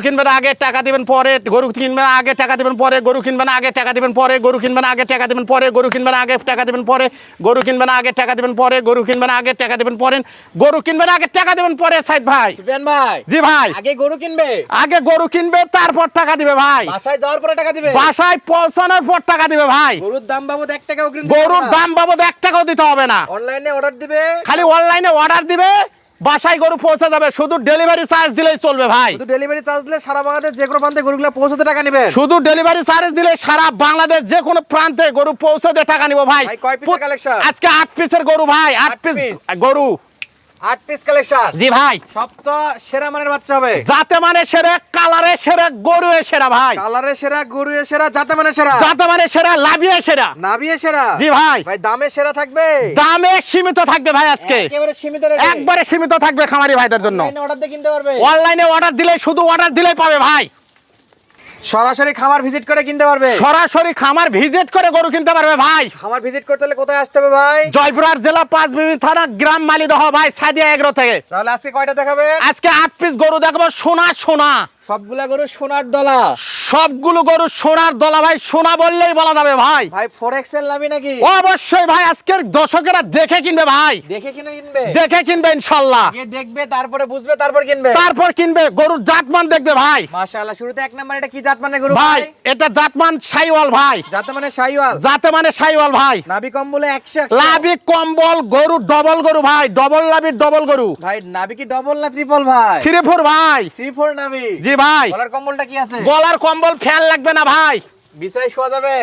কিনবেন আগে টাকা দিবেন পরে, গরু কিনবেন আগে টাকা দিবেন পরে, গরু কিনবেন আগে টাকা দিবেন পরে, গরু কিনবেন আগে টাকা দিবেন পরে, গরু কিনবেন আগে টাকা দিবেন পরে, গরু কিনবেন আগে টাকা দিবেন পরে, গরু কিনবেন আগে টাকা দিবেন পরে, গরু কিনবেন আগে টাকা দিবেন পরে। সাইদ ভাই, সুফিয়ান ভাই, জি ভাই, আগে গরু কিনবে, আগে গরু কিনবে তারপর টাকা দিবে ভাই। বাসায় যাওয়ার পরে টাকা দিবে, বাসায় পৌঁছানোর পর টাকা দিবে ভাই। গরুর দাম বাবদ 1 টাকাও অগ্রিম, গরুর দাম বাবদ 1 টাকাও দিতে হবে না, অনলাইনে অর্ডার দিবে, খালি অনলাইনে অর্ডার দিবে, বাসায় গরু পৌঁছে যাবে, শুধু ডেলিভারি চার্জ দিলেই চলবে ভাই। শুধু ডেলিভারি চার্জ দিলে সারা বাংলাদেশ যে কোনো প্রান্তে গরুগুলো পৌঁছাতে টাকা নেবেন। শুধু ডেলিভারি চার্জ দিলে সারা বাংলাদেশ যে কোনো প্রান্তে গরু পৌঁছে দিয়ে টাকা নিব ভাই। ভাই কয় পিসের কালেকশন? আজকে 8 পিসের গরু ভাই, 8 পিস গরু। 8 পিস কালেকশন, জি ভাই, সব তো সেরা মানের বাচ্চা হবে, জাতে মানে সেরা, কালারে সেরা, গরু সেরা ভাই, কালারে সেরা, গরু সেরা, জাতে মানে সেরা, জাতে মানে সেরা, লাভিয়ে সেরা, নাভিয়ে সেরা। জি ভাই। ভাই দামে সেরা থাকবে, দামে সীমিত থাকবে ভাই, আজকে একেবারে সীমিত রেটে, একবারে সীমিত থাকবে খামারি ভাইদের জন্য। অনলাইনে অর্ডার দিয়ে কিনতে পারবে, অনলাইনে অর্ডার দিলে, শুধু অর্ডার দিলেই পাবে ভাই। সরাসরি খামার ভিজিট করে কিনতে পারবে, সরাসরি খামার ভিজিট করে গরু কিনতে পারবে ভাই। খামার ভিজিট করতে হলে কোথায় আসতে হবে ভাই? জয়পুরহাট জেলা পাঁচবিবি থানা, গ্রাম মালিদহ ভাই, সাদিয়া এগ্রো থেকে। তাহলে আজকে কয়টা দেখাবে? আজকে 8 পিস গরু দেখবো, সোনা সোনা, সবগুলা গরু সোনার দলা, সবগুলো গরু সোনার দলা ভাই, সোনা বললেই বলা যাবে ভাই। ভাই ফোরেক্সেল নাবি নাকি? অবশ্যই ভাই, আজকের দর্শকেরা দেখে কিনবে ভাই, দেখে কিনে কিনবে, দেখে কিনবে ইনশাল্লাহ, আগে দেখবে তারপরে বুঝবে তারপর কিনবে, তারপর কিনবে, গরুর জাতমান দেখবে ভাই। মাশাআল্লাহ। শুরুতে 1 নাম্বার, এটা কি জাত মানে গরু ভাই এটা জাতমান শাইওয়াল ভাই, জাতে মানে শাইওয়াল, জাতে মানে শাইওয়াল ভাই, নাভি কম্বলে 100 লাভি কম্বল গরু, ডবল গরু ভাই, ডবল লাভির ডবল গরু। ভাই নাভি কি ডবল না ট্রিপল ভাই? 3-4 ভাই, 3-4 নাভি। জি ভাই। গলার কম্বলটা কি আছে? গলার কম্বল ফ্যান লাগবে না ভাই, বিছাই শোয়া যাবে,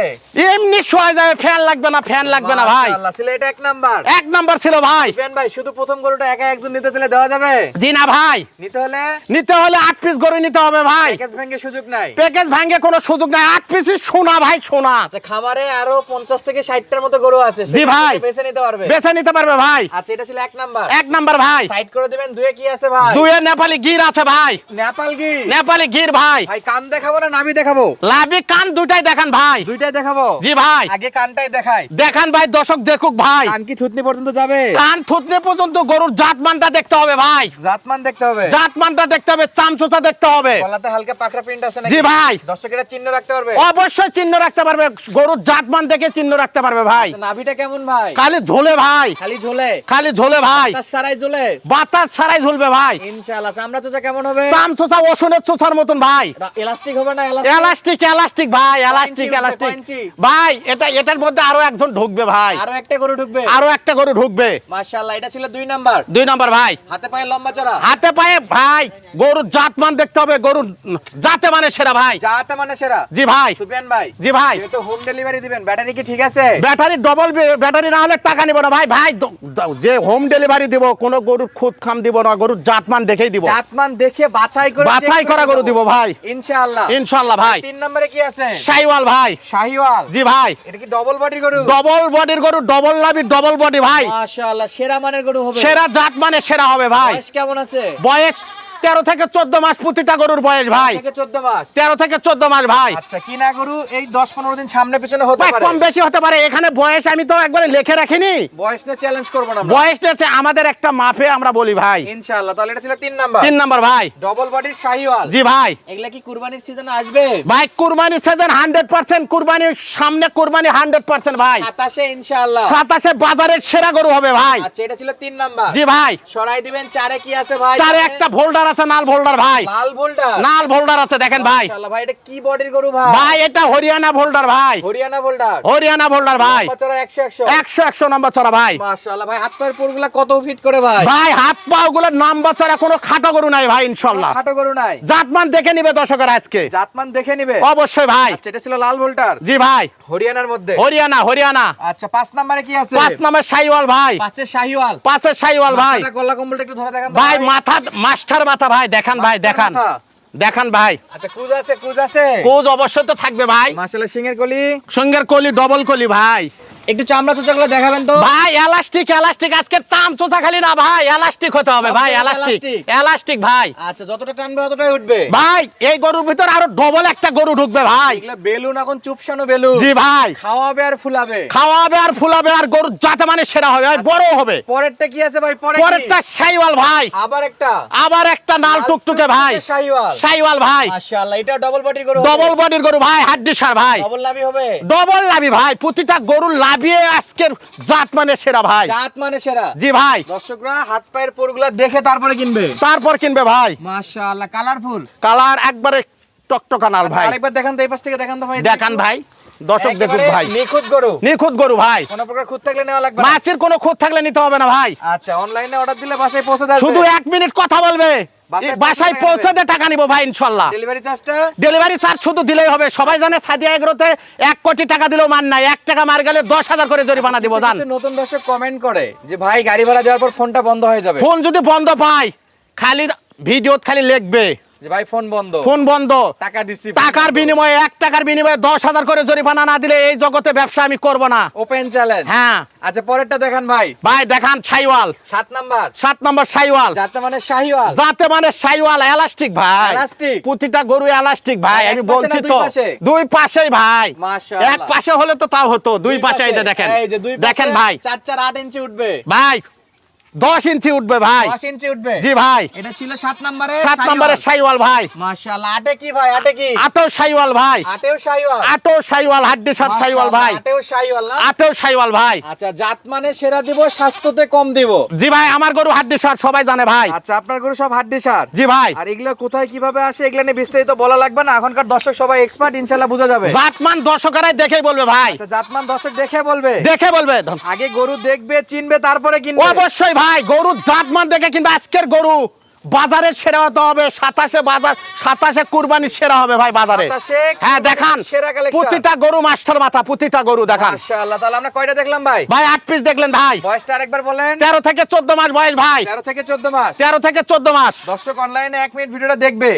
এমনি শোয়া যাবে, ফ্যান লাগবে না, ফ্যান লাগবে না ভাই। মাশাআল্লাহ। ছিল এটা 1 নাম্বার। 1 নাম্বার ছিল ভাই। সুফিয়ান ভাই, শুধু প্রথম গরুটা একা একজন নিতে চাইলে দেওয়া যাবে? জি না ভাই, নিতে হলে নিতে হলে 8 পিস গরু নিতে হবে ভাই, প্যাকেজ ভেঙে সুযোগ নাই। প্যাকেজ ভাঙে কোনো সুযোগ নাই, 8 পিসই সোনা ভাই, সোনা। আচ্ছা, খামারে আরো 50 থেকে 60টার মতো গরু আছে, জি ভাই, বেছে নিতে পারবে, বেছে নিতে পারবে ভাই। আচ্ছা এটা ছিল 1 নাম্বার। 1 নাম্বার ভাই, সাইড করে দিবেন। দুয়ে কি আছে ভাই? দুয়ে নেপালি গির আছে ভাই, নেপাল কি? নেপালি গির ভাই। ভাই কান দেখাবো না নাভি দেখাবো? লাভি কান দুটাই দেখান ভাই। দুইটাই দেখাবো। জি ভাই, আগে কানটাই দেখাই। দেখান ভাই, দর্শক দেখুক ভাই। কান কি থুতনি পর্যন্ত যাবে? কান থুতনি পর্যন্ত গরুর জাতমানটা দেখতে হবে ভাই, জাতমান দেখতে হবে, জাতমানটা দেখতে হবে, চামচোচা দেখতে হবে। গলাতে হালকা পাকড়া প্রিন্ট আছে নাকি? জি ভাই, দর্শকেরা চিহ্ন রাখতে পারবে? অবশ্যই চিহ্ন রাখতে পারবে, গরুর জাতমান দেখে চিহ্ন রাখতে পারবে ভাই। আচ্ছা, নাভিটা কেমন ভাই? খালি ঝোলে ভাই, খালি ঝোলে, খালি ঝোলে ভাই, তার সারাই ঝোলে বাতাস ছাড়াই ঝুলবে ভাই। ইনশাআল্লাহ। চামড়া চোচা কেমন হবে? চামচোচা ওষুনের চোচার মতন ভাই, এলাস্টিক হবে না? এলাস্টিক এলাস্টিক ভাই, এলাস্টিক উঠবে, এলাস্টিক কয়েঞ্চি। ভাই। এটার মধ্যে আরো একজন ঢুকবে ভাই, আরো একটা গরু ঢুকবে, আরো একটা গরু ঢুকবে। মাশাআল্লাহ। এটা ছিল 2 নাম্বার। 2 নাম্বার ভাই, হাতে পায়ে লম্বা চড়া, হাতে পায়ে ভাই, গরুর জাতমান দেখতে হবে, গরুর জাতে মানে সেরা ভাই। যাতে মানে সেরা। জি ভাই, সুফিয়ান ভাই, জি ভাই। যেহেতু হোম ডেলিভারি দিবেন, ব্যাটারি কি ঠিক আছে? ব্যাটারি ডবল, ব্যাটারি না হলে টাকা নিব না ভাই। ভাই যে হোম ডেলিভারি দিব, কোন গরুর খুদ খাম দিব না, গরুর জাতমান দেখেই দিব, জাতমান দেখে বাছাই করে বাছাই করা গরু দিব ভাই, ইনশাআল্লাহ। ইনশাআল্লাহ ভাই। 3 নম্বরে কি আছে? শাইওয়াল ভাই, শাহিওয়াল। জি ভাই। এটা কি ডবল বডি গরু? ডবল বডির গরু, ডবল লাভি, ডবল বডি ভাই, মাশাআল্লাহ, সেরা মানের গরু হবে। সেরা জাত মানে সেরা হবে ভাই। বয়স কেমন আছে? বয়স 13 থেকে 14 মাস প্রতিটা গরুর বয়স ভাই, থেকে 14 মাস। 13 থেকে 14 মাস ভাই। আচ্ছা, কিনা গরু এই 10-15 দিন সামনে পিছনে হতে ভাই পারে, কম বেশি হতে পারে, এখানে বয়স আমি তো একবারে লিখে রাখিনি, বয়স নিয়ে চ্যালেঞ্জ করব না আমরা, বয়স নিয়ে আমাদের একটা মাপে আমরা বলি ভাই। ইনশাআল্লাহ। তাহলে এটা ছিল 3 নাম্বার। 3 নাম্বার ভাই, ডবল বডির শাহিওয়াল। জি ভাই। এগুলা কি কুরবানির সিজনে আসবে? ভাই কুরবানি সিজন 100%, কুরবানি সামনে, কুরবানি 100% ভাই। 27 ইনশাআল্লাহ। 27 বাজারের সেরা গরু হবে ভাই। আচ্ছা, এটা ছিল 3 নাম্বার। জি ভাই। সরাই দিবেন। 4 কি আছে ভাই? 4 একটা ভোল্ডার আছে, নাল ভোল্ডার ভাই, লাল বোল্ডার। নাল ভোল্ডার আছে, দেখেন ভাই। মাশাআল্লাহ ভাই, এটা কি বডির গরু ভাই? ভাই এটা হরিয়ানা ভোল্ডার ভাই, হরিয়ানা বোল্ডার। হরিয়ানা ভোল্ডার ভাই, বছরে 100 100 নম্বর চড়া ভাই। মাশাআল্লাহ ভাই, হাত পায়ের পুরগুলা কত ফিট করে ভাই? ভাই হাত পা গুলো নম্বর চড়া, কোনো খাটো গরু নাই ভাই ইনশাআল্লাহ। খাটো গরু নাই, জাতমান দেখে নিবে দর্শকের আজকে, জাতমান দেখে নিবে অবশ্যই ভাই। আচ্ছা, এটা ছিল লাল বোল্ডার। জি ভাই, হরিয়ানার মধ্যে। হরিয়ানা, হরিয়ানা। আচ্ছা, 5 নম্বরে কি আছে? 5 নম্বর শাইওয়াল ভাই, 5 শাহিওয়াল। 5 শাইওয়াল ভাই। মাথাটা গলা কম্বলটা একটু ধরে দেখান তো ভাই মাথা, মাস্টার মাথা ভাই, দেখান ভাই, মাস্টার দেখান, মাথা। দেখান ভাই। আচ্ছা, কুজ আছে, কুজ আছে। কোজ অবশ্যই তো থাকবে ভাই, মাশাআল্লাহ, সিংহের কলি। সঙ্গের কলি, ডবল কলি ভাই। একটু চামড়া চোচাগুলো দেখাবেন তো। ভাই এলাস্টিক এলাস্টিক, আজকে চাম চোচা খালি না ভাই, এলাস্টিক হতে হবে ভাই, এলাস্টিক এলাস্টিক ভাই। আচ্ছা, যতটা টানবে ততটাই উঠবে ভাই এই গরুর ভিতর আরো ডবল একটা গরু ঢুকবে ভাই। এগুলা বেলুন, এখন চুপসানো বেলুন। জি ভাই, খাওয়াবে আর ফুলাবে। খাওয়াবে আর ফুলাবে আর গরু যাতে মানে সেরা হবে ভাই, বড় হবে। পরেরটা কি আছে ভাই? পরেরটা শাইওয়াল ভাই, আবার একটা লাল টুকটুকে ভাই, শাইওয়াল ভাই। মাশাআল্লাহ, এটা ডবল বডির গরু। ডবল বডির গরু ভাই, হাড্ডি সার ভাই, ডবল লাভি হবে। ডবল লাভি ভাই, প্রতিটা গরুর লাভিয়ে আজকের জাত মানে সেরা ভাই। জাত মানে সেরা। জি ভাই, দর্শকরা হাত পায়ের পরগুলা দেখে তারপরে কিনবে। তারপর কিনবে ভাই। মাশাআল্লাহ, কালারফুল কালার একবারে টকটকা নাল ভাই। আরেকবার দেখান তো, এই পাশ থেকে দেখান তো ভাই। দেখান ভাই, দর্শক দেখুন ভাই, নিখুঁত গরু। নিখুঁত গরু ভাই, কোনো প্রকার খুঁত থাকলে নেওয়া লাগবে না। মাছের কোনো খুঁত থাকলে নিতে হবে না ভাই। আচ্ছা, অনলাইনে অর্ডার দিলে বাসায় পৌঁছে দেবে। শুধু 1 মিনিট কথা বলবে, বাসায় পৌঁছে দিয়ে টাকা নিব ভাই ইনশাআল্লাহ। ডেলিভারি চার্জটা? ডেলিভারি চার্জ শুধু দিলেই হবে। সবাই জানে সাদিয়া এগ্রোতে 1 কোটি টাকা দিলেও মান নাই, 1 টাকা মার গেলে 10,000 করে জরিমানা দিব জান। কিছু নতুন দর্শক কমেন্ট করে যে ভাই গাড়ি ভাড়া দেওয়ার পর ফোনটা বন্ধ হয়ে যাবে। ফোন যদি বন্ধ পাই, খালি ভিডিওত খালি লিখবে যে ভাই ফোন বন্ধ, ফোন বন্ধ, টাকা দিছি। টাকার বিনিময়ে 1 টাকার বিনিময়ে 10,000 করে জরিমানা না দিলে এই জগতে ব্যবসা আমি করব না। Open challenge. হ্যাঁ আচ্ছা, পরেরটা দেখান ভাই। ভাই দেখান শাইওয়াল, 7 নাম্বার। 7 নম্বর শাইওয়াল, যাতে মানে শাহিওয়াল। যাতে মানে শাইওয়াল এলাস্টিক ভাই, এলাস্টিক। প্রতিটা গরু এলাস্টিক ভাই, আমি এক পাশে বলছি না দুই তো পাশে? দুই পাশেই ভাই। মাশাআল্লাহ। এক পাশে হলে তো তাও হতো, দুই পাশে এটা দেখেন, এই যে দুই পাশে দেখেন ভাই, 4 8 ইঞ্চি উঠবে ভাই 10 ইঞ্চি উঠবে ভাই। 10 ইঞ্চি উঠবে। জি ভাই, এটা ছিল 7 নম্বরে। 7 নম্বরে শাইওয়াল ভাই। মাশাআল্লাহ, আটে কি ভাই? আটে কি? আটো শাইওয়াল ভাই, আটেও শাহিওয়াল। আটো শাইওয়াল, হাড্ডি সাত শাইওয়াল ভাই, আটেও শাহিওয়াল না? আটো শাইওয়াল ভাই। আচ্ছা, জাত মানে সেরা দিব, স্বাস্থ্যতে কম দিব। জি ভাই, আমার গরু হাড্ডি সার সবাই জানে ভাই। আচ্ছা, আপনার গরু সব হাড্ডি সার। জি ভাই, আর এগুলো কোথায় কিভাবে আসে এগুলো নিয়ে বিস্তারিত বলা লাগবে না, এখনকার দর্শক সবাই এক্সপার্ট, ইনশাআল্লাহ বোঝা যাবে। জাতমান দর্শকেরাই দেখেই বলবে ভাই, আচ্ছা, জাতমান দর্শক দেখে বলবে, দেখে বলবে। আগে গরু দেখবে, চিনবে, তারপরে কিনবে। অবশ্যই ভাই, গরু জাতমান দেখে কিংবা আজকের গরু বাজারের সেরা হতে হবে। 27 কুরবানির সেরা হবে ভাই বাজারে। 27 হ্যাঁ দেখান, সেরা কালেকশন। প্রতিটা গরু মাস্টার মাথা, প্রতিটা গরু দেখান। মাশাআল্লাহ, তাহলে আমরা কয়টা দেখলাম ভাই? ভাই 8 পিস দেখলেন ভাই। বয়সটা আরেকবার বলেন। 13 থেকে 14 মাস বয়স ভাই, 13 থেকে 14 মাস। 13 থেকে 14 মাস। দর্শক অনলাইনে 1 মিনিট ভিডিওটা দেখবে,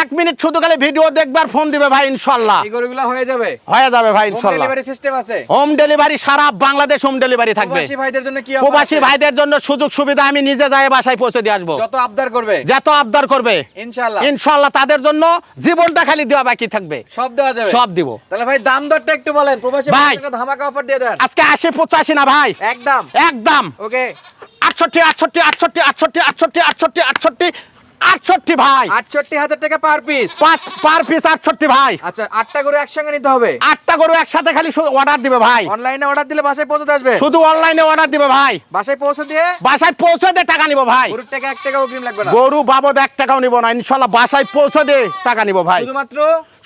1 মিনিট শুধু খালি ভিডিও দেখবে আর ফোন দিবে ভাই, ইনশাআল্লাহ এই গরুগুলো হয়ে যাবে। হয়ে যাবে ভাই হোম ইনশাআল্লাহ। ডেলিভারি সিস্টেম আছে। হোম ডেলিভারি সারা বাংলাদেশ হোম ডেলিভারি থাকবে। প্রবাসী ভাইদের জন্য কি অফার? প্রবাসী ভাইদের জন্য সুযোগ সুবিধা, আমি নিজে যাই বাসায় পৌঁছে দিয়ে আসবো। যত আবদার করবে, যত আবদার করবে ইনশাআল্লাহ ইনশাআল্লাহ তাদের জন্য জীবনটা খালি দেওয়া বাকি থাকবে, সব দেওয়া যাবে। সব দিব। তাহলে ভাই দাম দরটা একটু বলেন, প্রবাসী ভাই, ভাইদের একটা ধামাকা অফার দিয়ে দেন। আজকে 80-85 না ভাই, একদম একদম ওকে। 68 ভাই, 68,000 টাকা পার পিস। পার পিস 68 ভাই। আচ্ছা, 8টা গরু একসঙ্গে নিতে হবে। 8টা গরু একসাথে খালি অর্ডার দিবে ভাই, অনলাইনে অর্ডার দিলে বাসায় পৌঁছে আসবে। শুধু অনলাইনে অর্ডার দিবে ভাই, বাসায় পৌঁছে দিয়ে বাসায় পৌঁছে দিয়ে টাকা নিব ভাই। গরুর টাকা 1 টাকা অগ্রিম লাগবে না। গরু বাবদ 1 টাকাও নিব না, ইনশাআল্লাহ বাসায় পৌঁছে দিয়ে টাকা নিব ভাই।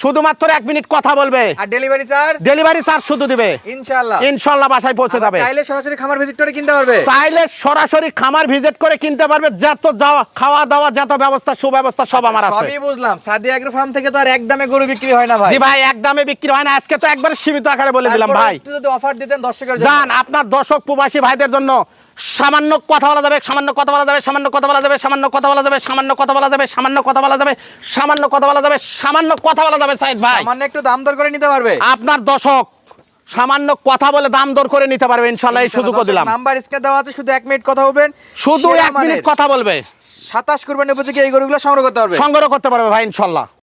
শুধুমাত্র 1 মিনিট কথা বলবে আর ডেলিভারি চার্জ? ডেলিভারি চার্জ শুধু দিবে, ইনশাআল্লাহ। ইনশাআল্লাহ বাসায় পৌঁছে যাবে। চাইলে সরাসরি খামার ভিজিট করে কিনতে পারবে। চাইলে সরাসরি খামার ভিজিট করে কিনতে পারবে, যত যাওয়া খাওয়া দাওয়া যত ব্যবস্থা সুব্যবস্থা সব আমার আছে। সবই বুঝলাম, সাদিয়া এগ্রো ফার্ম থেকে তো আর একদমে গরু বিক্রি হয় না ভাই। জি ভাই, একদমে বিক্রি হয় না, আজকে তো একবার সীমিত আকারে বলে দিলাম ভাই। একটু যদি অফার দিতেন দর্শকের জন্য। জান, আপনার দর্শক প্রবাসী ভাইদের জন্য সামান্য কথা বলা যাবে, সামান্য কথা বলা যাবে, সামান্য কথা বলা যাবে, সামান্য কথা বলা যাবে, সামান্য কথা বলা যাবে, সামান্য কথা বলা যাবে, সামান্য কথা বলা যাবে, সামান্য কথা বলা যাবে সাইদ ভাই। সামান্য একটু দাম দর করে নিতে পারবে আপনার দর্শক সামান্য কথা বলে দাম দর করে নিতে পারবে ইনশাআল্লাহ, এই সুযোগও দিলাম। নাম্বার স্ক্রিনে দেওয়া আছে, শুধু 1 মিনিট কথা বলবেন, শুধু 1 মিনিট কথা বলবে, 27 কুরবানি উপযোগী এই গরুগুলো সংগ্রহ করতে পারবে। সংগ্রহ করতে পারবে ভাই ইনশাআল্লাহ।